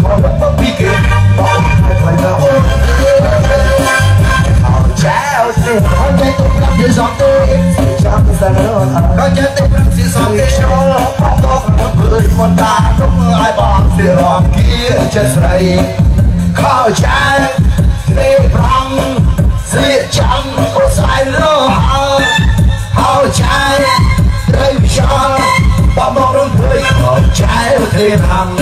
khó bất bí kì bóng hai phải là ôm họ trao thì có trái tôi làm gì giọt tôi chẳng ra nữa có trái tôi làm gì giọt tôi cho bóng tóc một người con ta không ai bằng thì lòng kia chết say khó trái để bằng sẽ chẳng có sai lỡ họ trái đây cho bóng bóng đông tươi họ trái thêm hàng